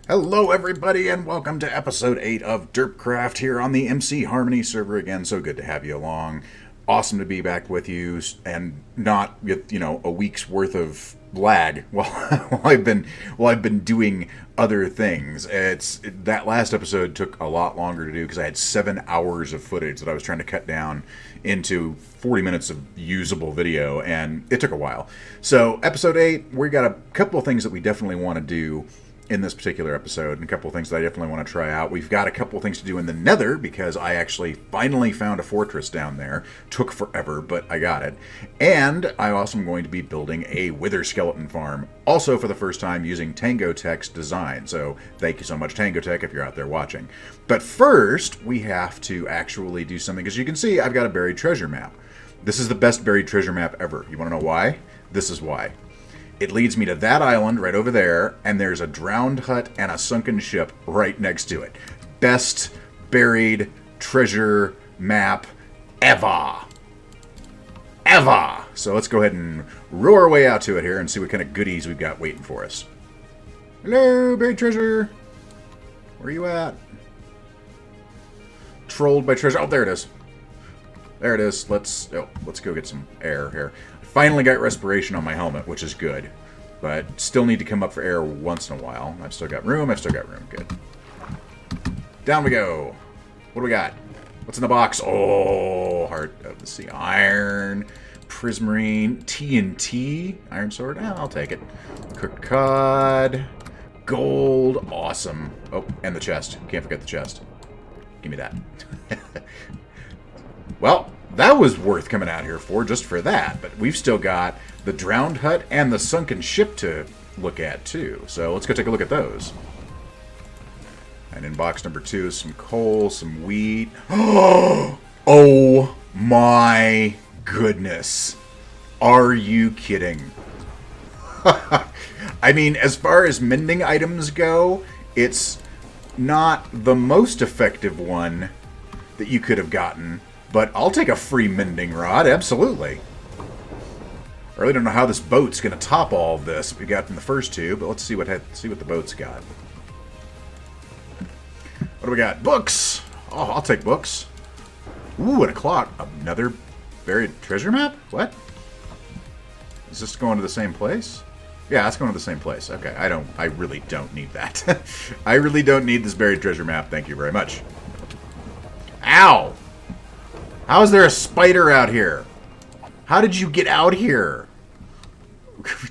Hello, everybody, and welcome to episode 8 of Derpcraft here on the MC Harmony server again. So good to have you along. Awesome to be back with you, and not with a week's worth of lag while I've been doing other things. That last episode took a lot longer to do because I had 7 hours of footage that I was trying to cut down into 40 minutes of usable video, and it took a while. So episode 8, we got a couple of things that we definitely want to do in this particular episode, and a couple of things that I definitely want to try out. We've got a couple of things to do in the Nether, because I actually finally found a fortress down there. Took forever, but I got it. And I also am going to be building a wither skeleton farm, also for the first time using Tango Tech's design. So thank you so much, Tango Tech, if you're out there watching. But first, we have to actually do something. As you can see, I've got a buried treasure map. This is the best buried treasure map ever. You want to know why? This is why. It leads me to that island right over there, and there's a drowned hut and a sunken ship right next to it. Best buried treasure map ever. Ever! So let's go ahead and row our way out to it here and see what kind of goodies we've got waiting for us. Hello, buried treasure. Where are you at? Trolled by treasure. Oh, there it is. There it is. Let's go get some air here. Finally got respiration on my helmet, which is good. But still need to come up for air once in a while. I've still got room. Good. Down we go. What do we got? What's in the box? Oh, Heart of the Sea. Iron. Prismarine. TNT. Iron Sword. I'll take it. Cooked cod. Gold. Awesome. Oh, and the chest. Can't forget the chest. Give me that. Well, that was worth coming out here for, just for that. But we've still got the drowned hut and the sunken ship to look at, too. So let's go take a look at those. And in box number 2 is some coal, some wheat. Oh my goodness. Are you kidding? I mean, as far as mending items go, it's not the most effective one that you could have gotten. But I'll take a free mending rod, absolutely. I really don't know how this boat's going to top all of this we got in the first two, but let's see what the boat's got. What do we got? Books! Oh, I'll take books. Ooh, and a clock. Another buried treasure map? What? Is this going to the same place? Yeah, it's going to the same place. Okay, I really don't need that. I really don't need this buried treasure map, thank you very much. Ow! How is there a spider out here? How did you get out here?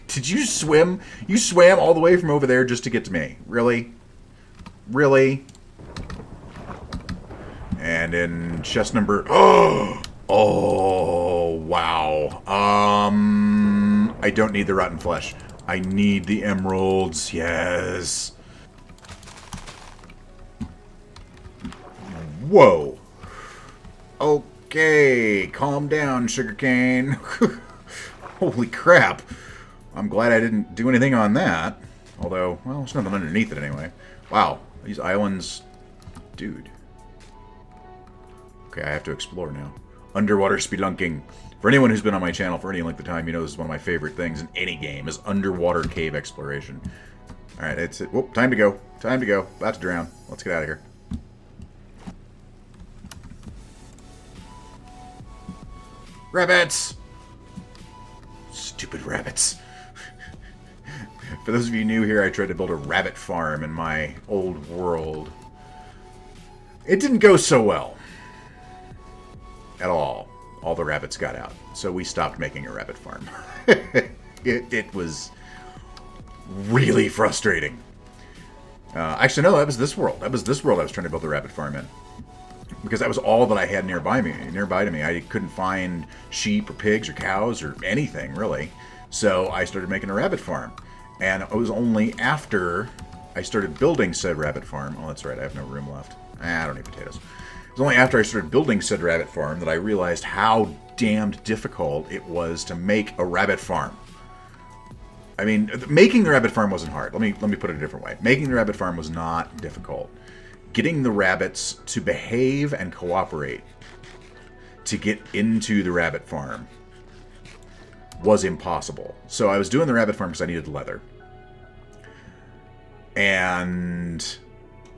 Did you swim? You swam all the way from over there just to get to me. Really? Really? And in chest number... Oh, wow. I don't need the rotten flesh. I need the emeralds. Yes. Whoa. Okay, calm down, sugarcane. Holy crap. I'm glad I didn't do anything on that. Although, well, there's nothing underneath it anyway. Wow, these islands... Dude. Okay, I have to explore now. Underwater spelunking. For anyone who's been on my channel for any length of time, you know this is one of my favorite things in any game, is underwater cave exploration. Alright, that's it. Whoop, time to go. Time to go. About to drown. Let's get out of here. Rabbits! Stupid rabbits. For those of you new here, I tried to build a rabbit farm in my old world. It didn't go so well. At all. All the rabbits got out. So we stopped making a rabbit farm. It was really frustrating. Actually, no, that was this world. That was this world I was trying to build a rabbit farm in. Because that was all that I had nearby to me. I couldn't find sheep or pigs or cows or anything, really. So I started making a rabbit farm. And it was only after I started building said rabbit farm... Oh, that's right, I have no room left. I don't need potatoes. It was only after I started building said rabbit farm that I realized how damned difficult it was to make a rabbit farm. I mean, making the rabbit farm wasn't hard. Let me put it a different way. Making the rabbit farm was not difficult. Getting the rabbits to behave and cooperate to get into the rabbit farm was impossible. So I was doing the rabbit farm because I needed leather. and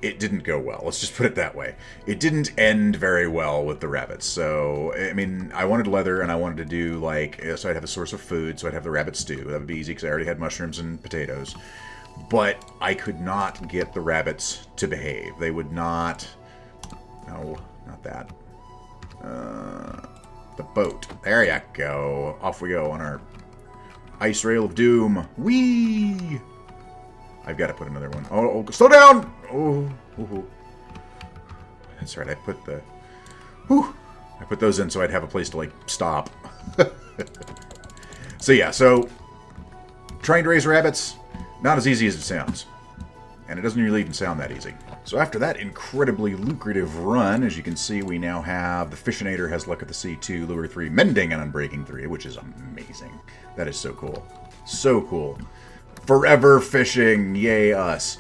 it didn't go well. Let's just put it that way. It didn't end very well with the rabbits. So, I mean, I wanted leather, and I wanted to do, like, so I'd have a source of food, so I'd have the rabbit stew. That would be easy, because I already had mushrooms and potatoes. But I could not get the rabbits to behave. They would not... No, not that. The boat. There you go. Off we go on our ice rail of doom. Whee! I've got to put another one. Oh, slow down! Oh, that's right. I put the... I put those in so I'd have a place to, like, stop. So, yeah. So, trying to raise rabbits, not as easy as it sounds. And it doesn't really even sound that easy. So after that incredibly lucrative run, as you can see, we now have the Fishinator has Luck at the Sea 2, Lure 3, Mending, and Unbreaking 3, which is amazing. That is so cool. So cool. Forever fishing. Yay, us.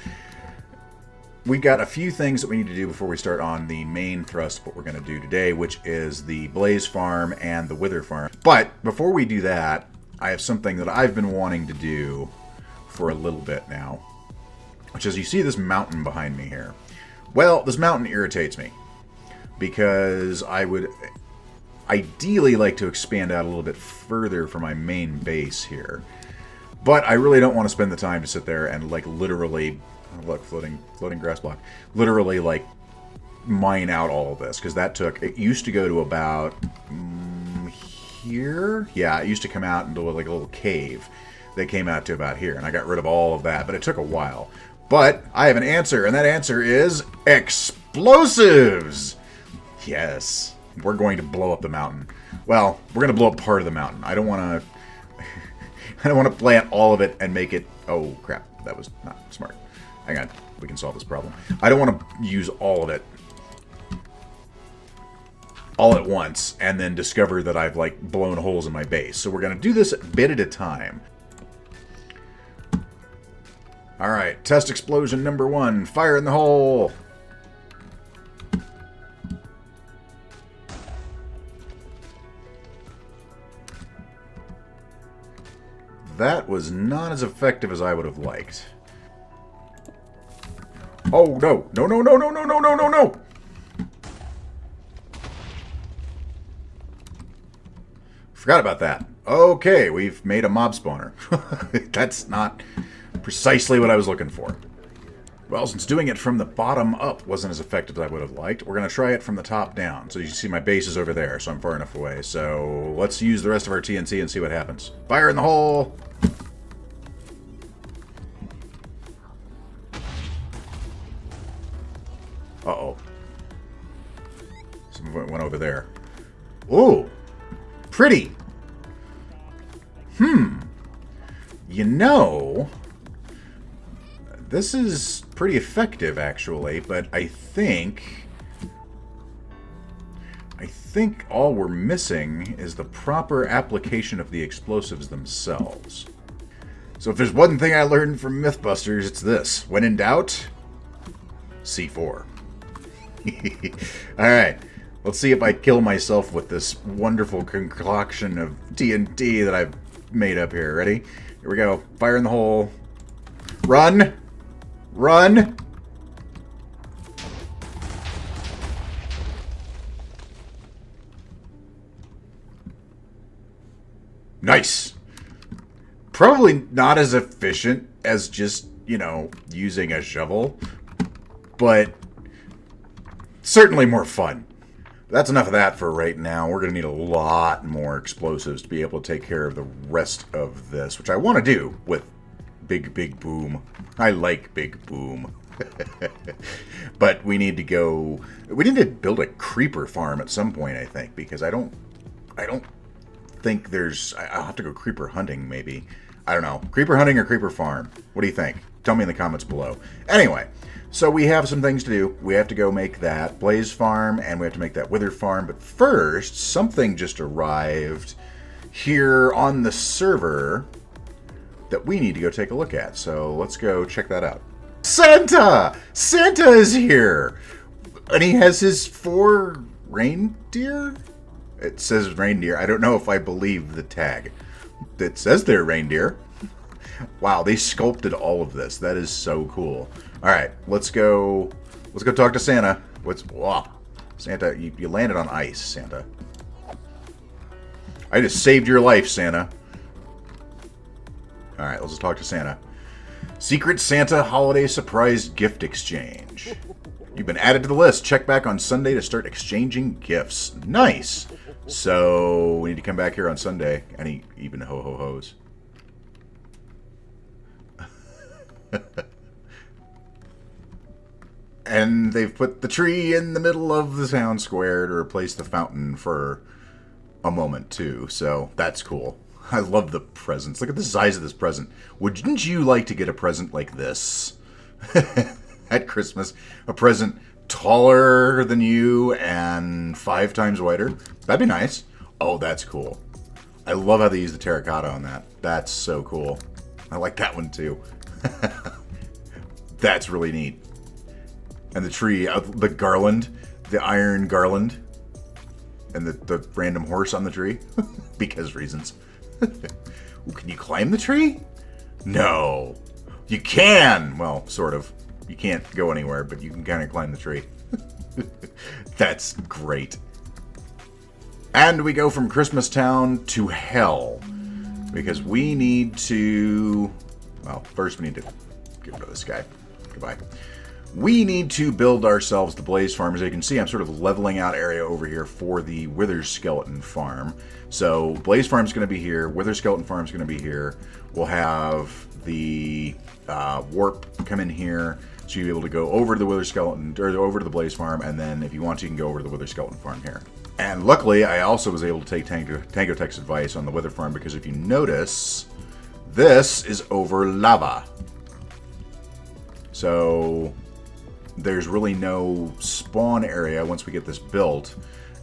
We got a few things that we need to do before we start on the main thrust of what we're going to do today, which is the Blaze Farm and the Wither Farm. But before we do that, I have something that I've been wanting to do for a little bit now. Which is, you see this mountain behind me here. Well, this mountain irritates me. Because I would ideally like to expand out a little bit further from my main base here. But I really don't want to spend the time to sit there and, like, literally... Oh, look, floating grass block. Literally, like, mine out all of this. Because that took... It used to go to about... here? Yeah, it used to come out into, like, a little cave. That came out to about here. And I got rid of all of that. But it took a while. But I have an answer, and that answer is explosives! Yes. We're going to blow up the mountain. Well, we're going to blow up part of the mountain. I don't want to... I don't want to plant all of it and make it... Oh, crap. That was not smart. Hang on. We can solve this problem. I don't want to use all of it all at once and then discover that I've, like, blown holes in my base. So we're going to do this a bit at a time. Alright, test explosion number 1. Fire in the hole! That was not as effective as I would have liked. Oh, no. No, no, no, no, no, no, no, no, no! Forgot about that. Okay, we've made a mob spawner. That's not... precisely what I was looking for. Well, since doing it from the bottom up wasn't as effective as I would have liked, we're going to try it from the top down. So you see my base is over there, so I'm far enough away. So let's use the rest of our TNT and see what happens. Fire in the hole! Uh-oh. Some went over there. Ooh! Pretty! You know... This is pretty effective, actually, but I think all we're missing is the proper application of the explosives themselves. So if there's one thing I learned from Mythbusters, it's this. When in doubt, C4. Alright, let's see if I kill myself with this wonderful concoction of TNT that I've made up here. Ready? Here we go. Fire in the hole. Run! Run! Nice! Probably not as efficient as just, you know, using a shovel, but certainly more fun. That's enough of that for right now. We're going to need a lot more explosives to be able to take care of the rest of this, which I want to do with Big Boom. I like Big Boom. But we need to go... We need to build a creeper farm at some point, I think, because I don't think there's... I'll have to go creeper hunting, maybe. I don't know. Creeper hunting or creeper farm? What do you think? Tell me in the comments below. Anyway, so we have some things to do. We have to go make that Blaze farm, and we have to make that Wither farm. But first, something just arrived here on the server that we need to go take a look at. So let's go check that out. Santa! Santa is here! And he has his 4 reindeer? It says reindeer. I don't know if I believe the tag. It says they're reindeer. Wow, they sculpted all of this. That is so cool. All right, let's go. Let's go talk to Santa. Wow, Santa, you landed on ice, Santa. I just saved your life, Santa. All right, let's just talk to Santa. Secret Santa Holiday Surprise Gift Exchange. You've been added to the list. Check back on Sunday to start exchanging gifts. Nice. So we need to come back here on Sunday. And even ho-ho-hos. And they've put the tree in the middle of the town square to replace the fountain for a moment, too. So that's cool. I love the presents. Look at the size of this present. Wouldn't you like to get a present like this at Christmas? A present taller than you and 5 times wider? That'd be nice. Oh, that's cool. I love how they use the terracotta on that. That's so cool. I like that one too. That's really neat. And the tree, the garland, the iron garland, and the random horse on the tree. Because reasons. Ooh, can you climb the tree? No. You can! Well, sort of. You can't go anywhere, but you can kind of climb the tree. That's great. And we go from Christmas Town to Hell. Because we need to... Well, first we need to get rid of this guy. Goodbye. We need to build ourselves the Blaze Farm. As you can see, I'm sort of leveling out area over here for the Wither Skeleton Farm. So Blaze Farm's going to be here. Wither Skeleton Farm's going to be here. We'll have the Warp come in here. So you'll be able to go over to the Wither Skeleton, or over to the Blaze Farm, and then if you want to, you can go over to the Wither Skeleton Farm here. And luckily, I also was able to take Tango Tech's advice on the Wither Farm, because if you notice, this is over lava. So there's really no spawn area once we get this built,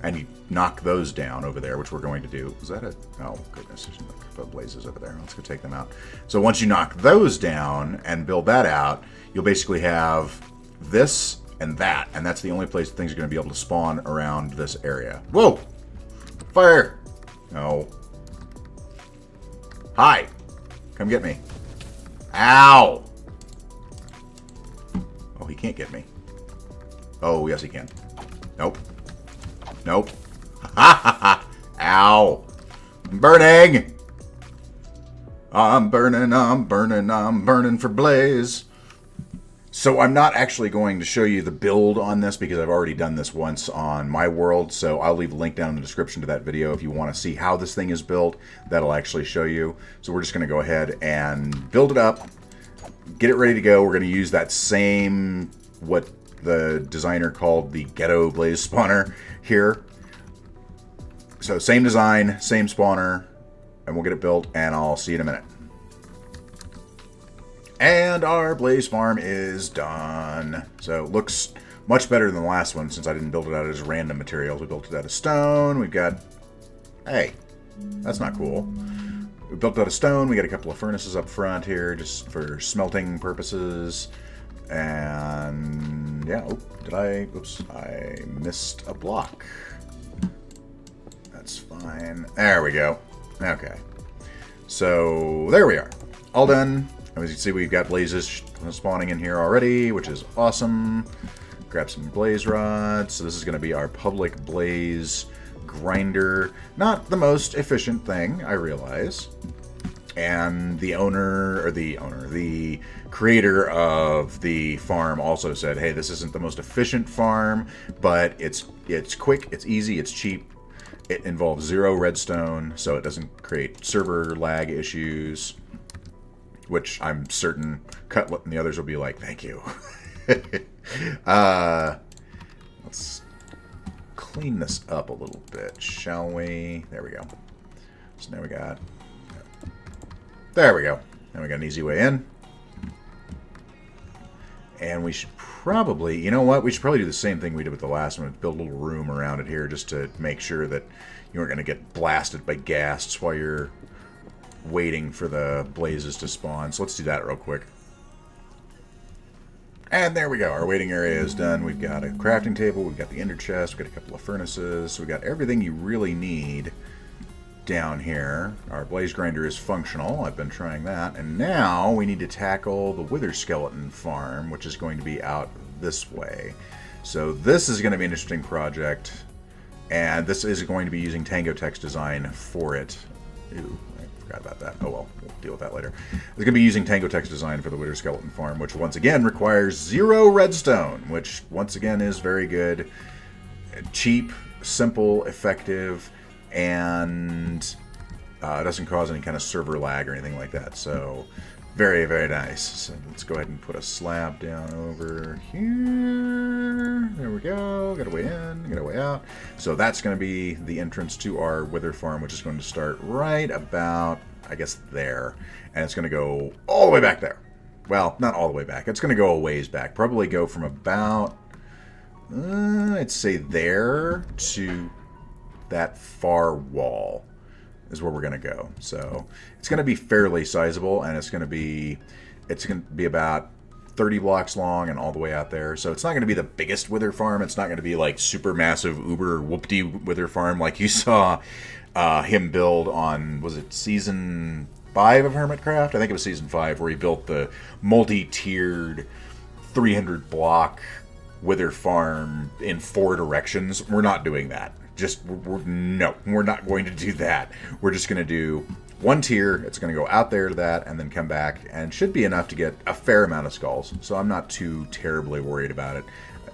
and you knock those down over there, which we're going to do. Is that a... Oh, goodness. There's a couple of blazes over there. Let's go take them out. So once you knock those down and build that out, you'll basically have this and that, and that's the only place things are going to be able to spawn around this area. Whoa! Fire! No. Hi! Come get me. Ow! Oh, he can't get me. Oh, yes he can. Nope. Nope. Ha ha ha! Ow! I'm burning! I'm burning, I'm burning, I'm burning for Blaze. So I'm not actually going to show you the build on this because I've already done this once on my world, so I'll leave a link down in the description to that video if you want to see how this thing is built. That'll actually show you. So we're just going to go ahead and build it up, get it ready to go. We're going to use that same, what the designer called the ghetto blaze spawner here. So same design, same spawner, and we'll get it built, and I'll see you in a minute. And our blaze farm is done. So it looks much better than the last one since I didn't build it out as random materials. We built it out of stone. We've got... Hey, that's not cool. We built it out of stone. We got a couple of furnaces up front here just for smelting purposes. And yeah, oops, I missed a block. That's fine. There we go. Okay. So there we are. All done. As you can see, we've got blazes spawning in here already, which is awesome. Grab some blaze rods. So this is going to be our public blaze grinder. Not the most efficient thing, I realize. And the the creator of the farm also said, hey, this isn't the most efficient farm, but it's quick, it's easy, it's cheap. It involves 0 redstone, so it doesn't create server lag issues. Which I'm certain Cutlet and the others will be like, thank you. Let's clean this up a little bit, shall we? There we go. So now we got... There we go. Now we got an easy way in. And we should probably... You know what? We should probably do the same thing we did with the last one. Build a little room around it here just to make sure that you aren't going to get blasted by ghasts while you're waiting for the blazes to spawn. So let's do that real quick. And there we go. Our waiting area is done. We've got a crafting table. We've got the ender chest. We've got a couple of furnaces. So we've got everything you really need down here. Our blaze grinder is functional. I've been trying that. And now we need to tackle the wither skeleton farm, which is going to be out this way. So this is going to be an interesting project. And this is going to be using Tango Text design for it. Ooh, I forgot about that. Oh well, we'll deal with that later. It's going to be using Tango Text design for the wither skeleton farm, which once again requires 0 redstone, which once again is very good. Cheap, simple, effective, and doesn't cause any kind of server lag or anything like that. So very, very nice. So let's go ahead and put a slab down over here. There we go. Got a way in, got a way out. So that's going to be the entrance to our wither farm, which is going to start right about, I guess, there. And it's going to go all the way back there. Well, not all the way back. It's going to go a ways back. Probably go from about, I'd say there to that far wall is where we're going to go. So it's going to be fairly sizable, and it's going to be about 30 blocks long and all the way out there. So it's not going to be the biggest wither farm. It's not going to be like super massive uber whoopty wither farm like you saw him build on, was it season 5 of Hermitcraft? I think it was season 5, where he built the multi-tiered 300 block wither farm in 4 directions. We're not doing that. No, we're not going to do that. We're just going to do 1 tier. It's going to go out there to that and then come back, and should be enough to get a fair amount of skulls. So I'm not too terribly worried about it,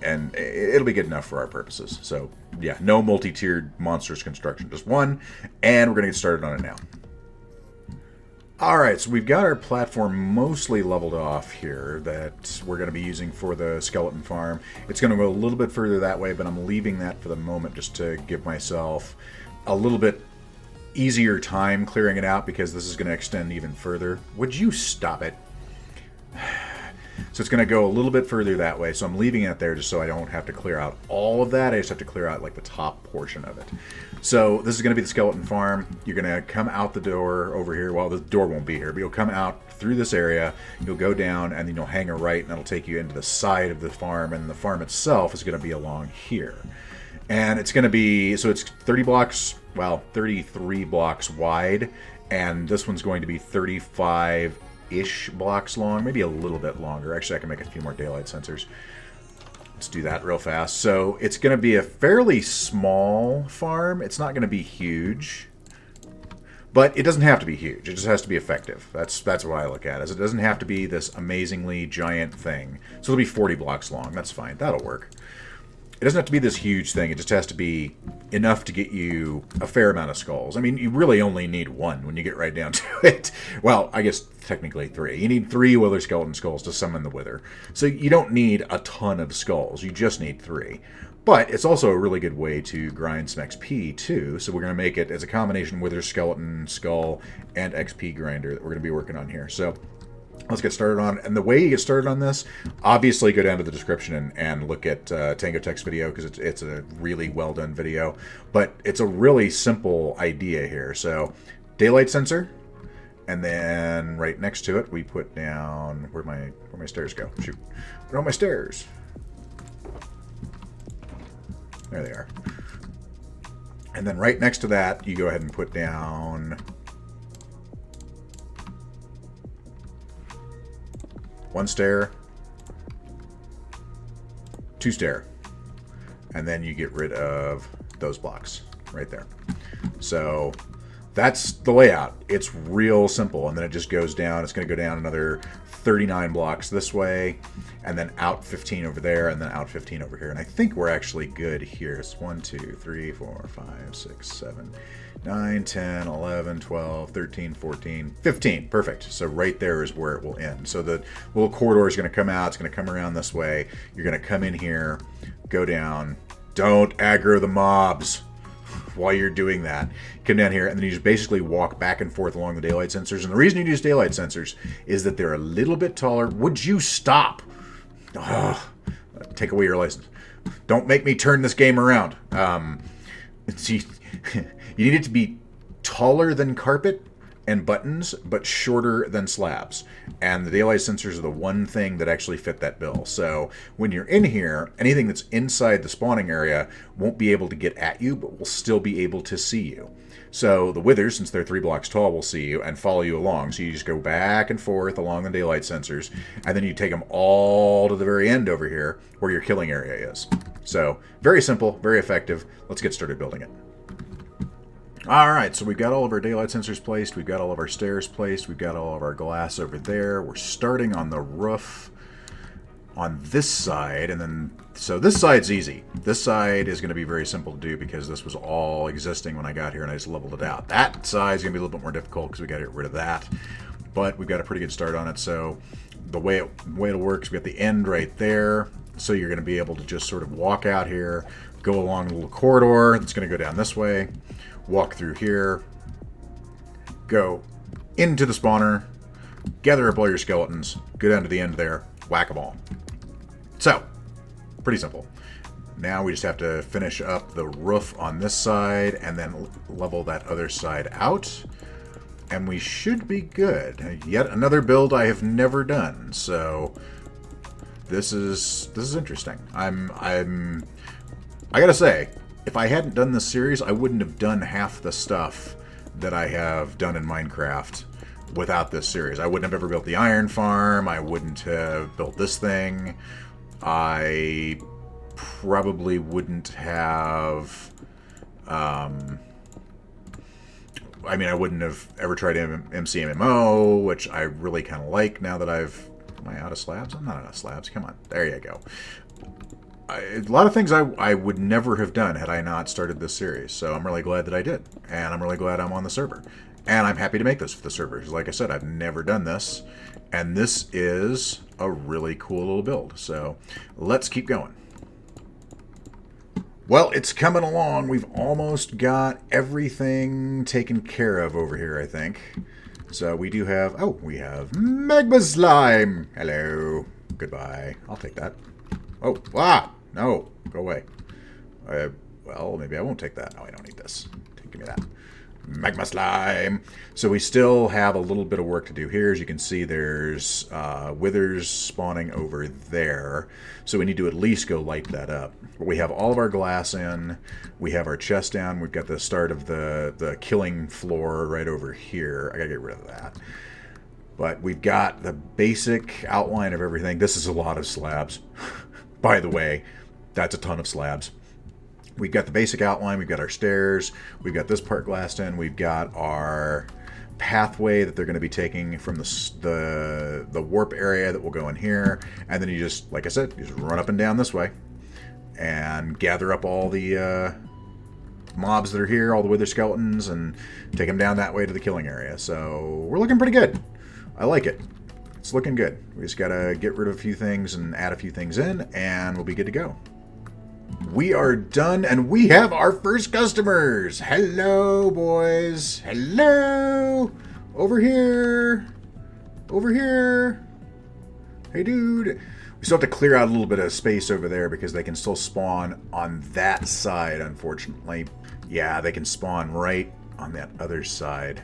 and it'll be good enough for our purposes. So yeah, no multi-tiered monstrous construction, just 1, and we're going to get started on it now. Alright, so we've got our platform mostly leveled off here that we're going to be using for the skeleton farm. It's going to go a little bit further that way, but I'm leaving that for the moment just to give myself a little bit easier time clearing it out, because this is going to extend even further. Would you stop it? So it's going to go a little bit further that way, so I'm leaving it there just so I don't have to clear out all of that. I just have to clear out like the top portion of it. So this is going to be the skeleton farm. You're going to come out the door over here. Well, the door won't be here, but you'll come out through this area. You'll go down, and then you'll hang a right, and that'll take you into the side of the farm, and the farm itself is going to be along here. And it's going to be, so it's 30 blocks, well, 33 blocks wide, and this one's going to be 35-ish blocks long, maybe a little bit longer. Actually, I can make a few more daylight sensors. Let's do that real fast. So it's going to be a fairly small farm. It's not going to be huge, but it doesn't have to be huge. It just has to be effective. That's what I look at. It doesn't have to be this amazingly giant thing. So it'll be 40 blocks long. That's fine. That'll work. It doesn't have to be this huge thing. It just has to be enough to get you a fair amount of skulls. I mean, you really only need 1 when you get right down to it. Well, I guess technically 3. You need 3 wither skeleton skulls to summon the wither. So you don't need a ton of skulls. You just need 3. But it's also a really good way to grind some XP too. So we're going to make it as a combination wither skeleton skull and XP grinder that we're going to be working on here. So let's get started on it. And the way you get started on this, obviously go down to the description and look at Tango Tech's video, because it's a really well done video. But it's a really simple idea here. So daylight sensor, and then right next to it we put down, where'd my stairs go? Shoot, where are my stairs? There they are. And then right next to that you go ahead and put down 1 stair, 2 stair, and then you get rid of those blocks right there. So that's the layout. It's real simple, and then it just goes down. It's going to go down another 39 blocks this way, and then out 15 over there, and then out 15 over here. And I think we're actually good here. It's 1, 2, 3, 4, 5, 6, 7, 9, 10, 11, 12, 13, 14, 15. Perfect. So right there is where it will end. So the little corridor is going to come out. It's going to come around this way. You're going to come in here, go down. Don't aggro the mobs while you're doing that. Come down here, and then you just basically walk back and forth along the daylight sensors. And the reason you use daylight sensors is that they're a little bit taller. Would you stop? Ugh. Take away your license. Don't make me turn this game around. See, you need it to be taller than carpet and buttons, but shorter than slabs. And the daylight sensors are the one thing that actually fit that bill. So when you're in here, anything that's inside the spawning area won't be able to get at you, but will still be able to see you. So the withers, since they're 3 blocks tall, will see you and follow you along. So you just go back and forth along the daylight sensors, and then you take them all to the very end over here where your killing area is. So very simple, very effective. Let's get started building it. Alright, so we've got all of our daylight sensors placed, we've got all of our stairs placed, we've got all of our glass over there. We're starting on the roof on this side, and then, so this side's easy. This side is going to be very simple to do because this was all existing when I got here and I just leveled it out. That side's going to be a little bit more difficult because we got to get rid of that, but we've got a pretty good start on it. So the way it'll work is we got the end right there, so you're going to be able to just sort of walk out here, go along the little corridor that's going to go down this way, walk through here, go into the spawner, gather up all your skeletons, go down to the end there, whack them all. So, pretty simple. Now we just have to finish up the roof on this side and then level that other side out. And we should be good. Yet another build I have never done. So, this is interesting. I gotta say, if I hadn't done this series, I wouldn't have done half the stuff that I have done in Minecraft without this series. I wouldn't have ever built the iron farm. I wouldn't have built this thing. I probably wouldn't have... I wouldn't have ever tried MCMMO, which I really kind of like now that I've... Am I out of slabs? I'm not out of slabs. Come on. There you go. A lot of things I would never have done had I not started this series, so I'm really glad that I did, and I'm really glad I'm on the server, and I'm happy to make this for the server. Like I said, I've never done this, and this is a really cool little build, so let's keep going. Well, it's coming along. We've almost got everything taken care of over here, I think. So we do have, we have Magma Slime. Hello. Goodbye. I'll take that. Oh, no, go away. Well, maybe I won't take that. No, I don't need this. Give me that. Magma Slime. So we still have a little bit of work to do here. As you can see, there's withers spawning over there. So we need to at least go light that up. But we have all of our glass in. We have our chest down. We've got the start of the killing floor right over here. I gotta get rid of that. But we've got the basic outline of everything. This is a lot of slabs. By the way, that's a ton of slabs. We've got the basic outline, we've got our stairs, we've got this part glassed in, we've got our pathway that they're going to be taking from the warp area that will go in here, and then you just, like I said, you just run up and down this way and gather up all the mobs that are here, all the wither skeletons, and take them down that way to the killing area. So we're looking pretty good. I like it. It's looking good. We just gotta get rid of a few things and add a few things in, and we'll be good to go. We are done, and we have our first customers. Hello, boys. Hello. Over here. Over here. Hey, dude. We still have to clear out a little bit of space over there because they can still spawn on that side, unfortunately. Yeah, they can spawn right on that other side.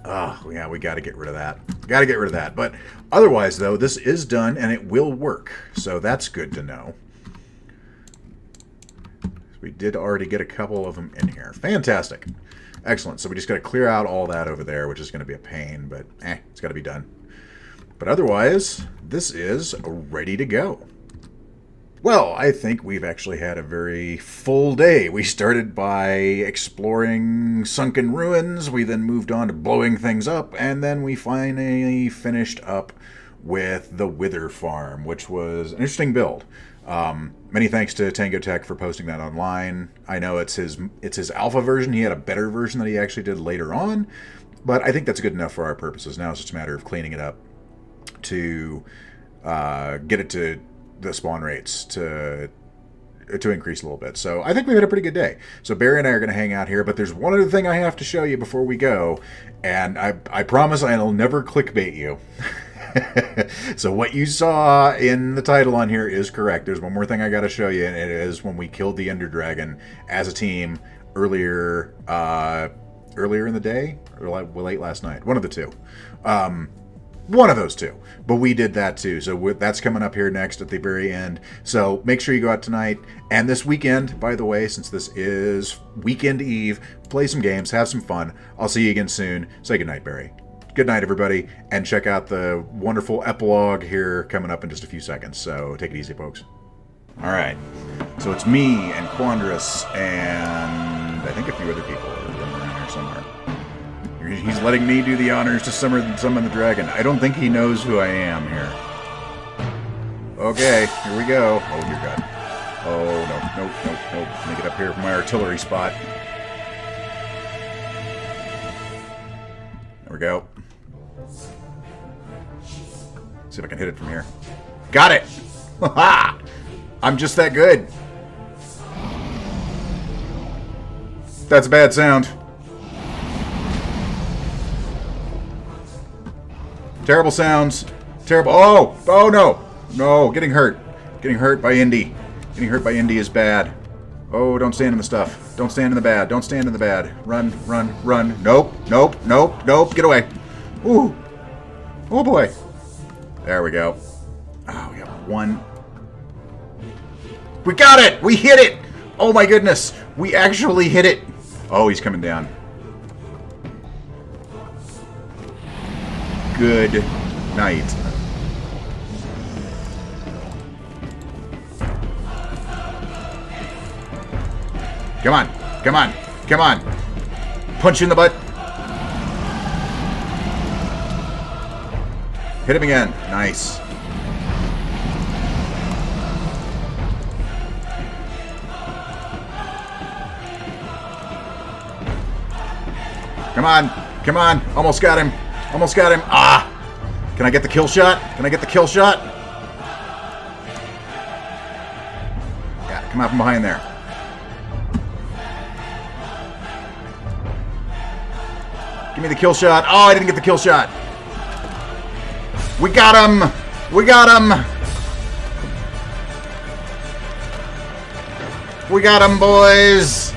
Oh, yeah, we got to get rid of that. Got to get rid of that. But otherwise, though, this is done, and it will work. So that's good to know. We did already get a couple of them in here. Fantastic. Excellent. So we just got to clear out all that over there, which is going to be a pain, but it's got to be done. But otherwise, this is ready to go. Well, I think we've actually had a very full day. We started by exploring sunken ruins. We then moved on to blowing things up. And then we finally finished up with the Wither Farm, which was an interesting build. Many thanks to Tango Tech for posting that online. I know it's his alpha version. He had a better version that he actually did later on. But I think that's good enough for our purposes. Now it's just a matter of cleaning it up to get it to the spawn rates to increase a little bit. So I think we had a pretty good day. So Barry and I are going to hang out here, but there's one other thing I have to show you before we go, and I promise I'll never clickbait you. So what you saw in the title on here is correct. There's one more thing I got to show you, and it is when we killed the Ender Dragon as a team earlier earlier in the day or late last night. One of the two. One of those two. But we did that too. So that's coming up here next at the very end. So make sure you go out tonight. And this weekend, by the way, since this is weekend eve, play some games, have some fun. I'll see you again soon. Say goodnight, Barry. Good night, everybody. And check out the wonderful epilogue here coming up in just a few seconds. So take it easy, folks. All right. So it's me and Quandrus and I think a few other people are running around here somewhere. He's letting me do the honors to summon the dragon. I don't think he knows who I am here. Okay, here we go. Oh, dear God. Oh, no. Let me get up here from my artillery spot. There we go. See if I can hit it from here. Got it! Ha! I'm just that good. That's a bad sound. Terrible sounds. Terrible. Oh no. No, getting hurt. Getting hurt by Endie. Getting hurt by Endie is bad. Oh, don't stand in the stuff. Don't stand in the bad. Don't stand in the bad. Run. Nope. Get away. Ooh. Oh boy. There we go. Oh, we got one. We got it! We hit it! Oh my goodness. We actually hit it. Oh, he's coming down. Good night. Come on. Punch you in the butt. Hit him again. Nice. Come on. Almost got him. Ah! Can I get the kill shot? Yeah, come out from behind there. Give me the kill shot. Oh, I didn't get the kill shot. We got him, boys.